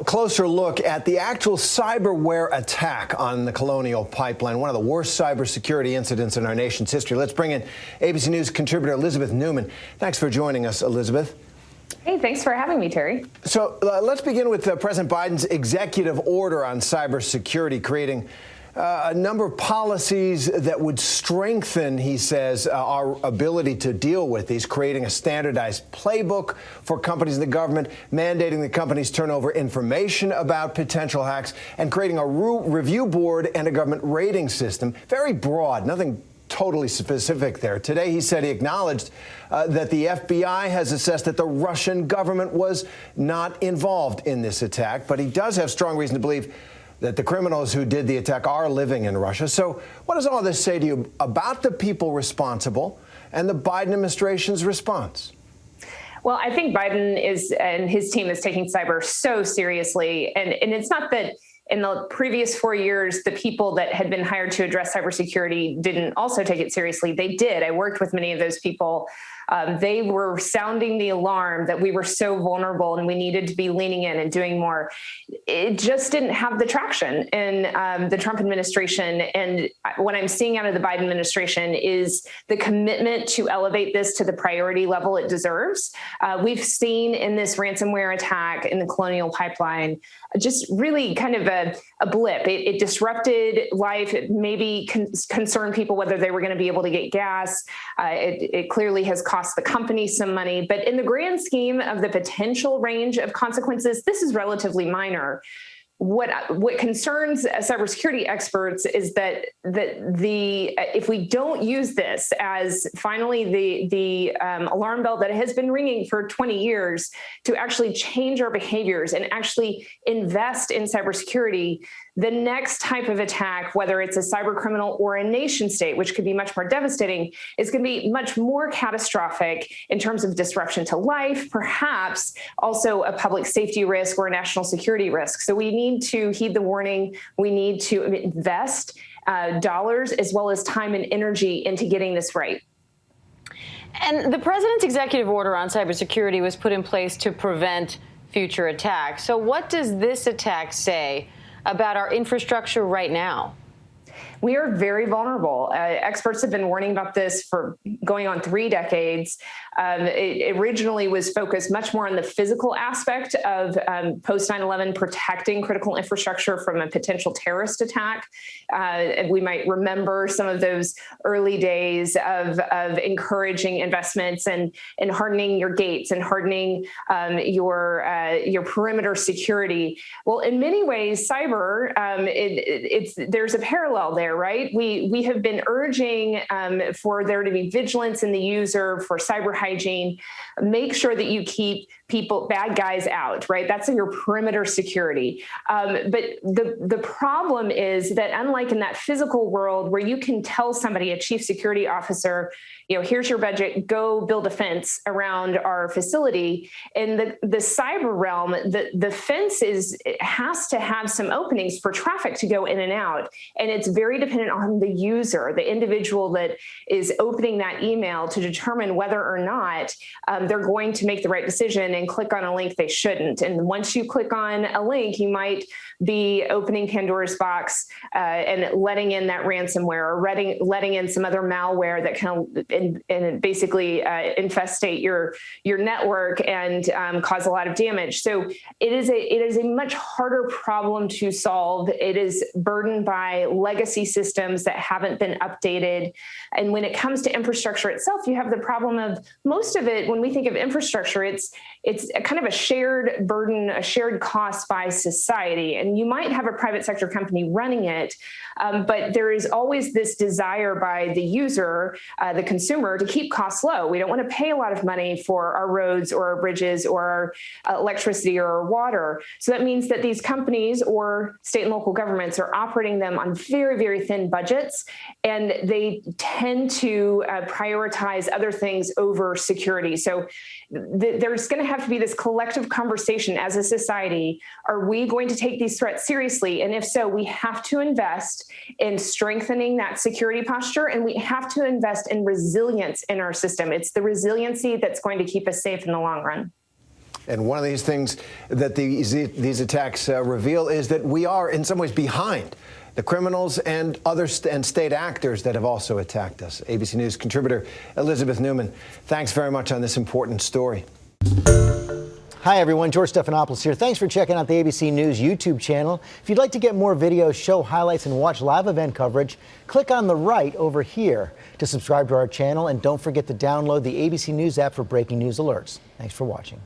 A closer look at the actual cyberware attack on the Colonial Pipeline, one of the worst cybersecurity incidents in our nation's history. Let's bring in ABC News contributor Elizabeth Newman. Thanks for joining us, Elizabeth. Hey, thanks for having me, Terry. So let's begin with President Biden's executive order on cybersecurity, creating a number of policies that would strengthen, he says, our ability to deal with these, creating a standardized playbook for companies in the government, mandating the companies turn over information about potential hacks, and creating a review board and a government rating system. Very broad, nothing totally specific there. Today, he said he acknowledged that the FBI has assessed that the Russian government was not involved in this attack, but he does have strong reason to believe that the criminals who did the attack are living in Russia. So what does all this say to you about the people responsible and the Biden administration's response? Well, I think Biden and his team is taking cyber so seriously. And it's not that in the previous 4 years, the people that had been hired to address cybersecurity didn't also take it seriously. They did. I worked with many of those people. They were sounding the alarm that we were so vulnerable and we needed to be leaning in and doing more. It just didn't have the traction in the Trump administration. And what I'm seeing out of the Biden administration is the commitment to elevate this to the priority level it deserves. We've seen in this ransomware attack in the Colonial Pipeline just really kind of a blip. It disrupted life. It maybe concerned people whether they were going to be able to get gas. It clearly has cost the company some money. But in the grand scheme of the potential range of consequences, this is relatively minor. What concerns cybersecurity experts is that if we don't use this as finally the alarm bell that has been ringing for 20 years to actually change our behaviors and actually invest in cybersecurity, the next type of attack, whether it's a cyber criminal or a nation state, which could be much more devastating, is going to be much more catastrophic in terms of disruption to life, perhaps also a public safety risk or a national security risk. So we need to heed the warning. We need to invest dollars as well as time and energy into getting this right. And the president's executive order on cybersecurity was put in place to prevent future attacks. So what does this attack say about our infrastructure right now? We are very vulnerable. Experts have been warning about this for going on 3 decades. It originally was focused much more on the physical aspect of post 9/11 protecting critical infrastructure from a potential terrorist attack. We might remember some of those early days of encouraging investments and hardening your gates and hardening your perimeter security. Well, in many ways, cyber, there's a parallel there, right? We have been urging for there to be vigilance in the user, for cyber hygiene. Make sure that you keep bad guys out, right? That's your perimeter security. But the problem is that unlike in that physical world where you can tell somebody, a chief security officer, here's your budget, go build a fence around our facility. In the cyber realm, the fence has to have some openings for traffic to go in and out. And it's very dependent on the user, the individual that is opening that email to determine whether or not they're going to make the right decision and click on a link they shouldn't. And once you click on a link, you might be opening Pandora's box and letting in that ransomware or letting in some other malware that can basically infestate your network and cause a lot of damage. So it is a much harder problem to solve. It is burdened by legacy systems that haven't been updated. And when it comes to infrastructure itself, you have the problem of most of it. When we think of infrastructure, it's a kind of a shared burden, a shared cost by society. And you might have a private sector company running it, but there is always this desire by the user, the consumer, to keep costs low. We don't want to pay a lot of money for our roads or our bridges or our electricity or our water. So that means that these companies or state and local governments are operating them on very, very thin budgets, and they tend to prioritize other things over security. So there's going to have to be this collective conversation as a society. Are we going to take these threats seriously? And if so, we have to invest in strengthening that security posture, and we have to invest in resilience in our system. It's the resiliency that's going to keep us safe in the long run. And one of these things that these attacks reveal is that we are, in some ways, behind the criminals and state actors that have also attacked us. ABC News contributor Elizabeth Newman, thanks very much on this important story. Hi, everyone. George Stephanopoulos here. Thanks for checking out the ABC News YouTube channel. If you'd like to get more videos, show highlights, and watch live event coverage, click on the right over here to subscribe to our channel. And don't forget to download the ABC News app for breaking news alerts. Thanks for watching.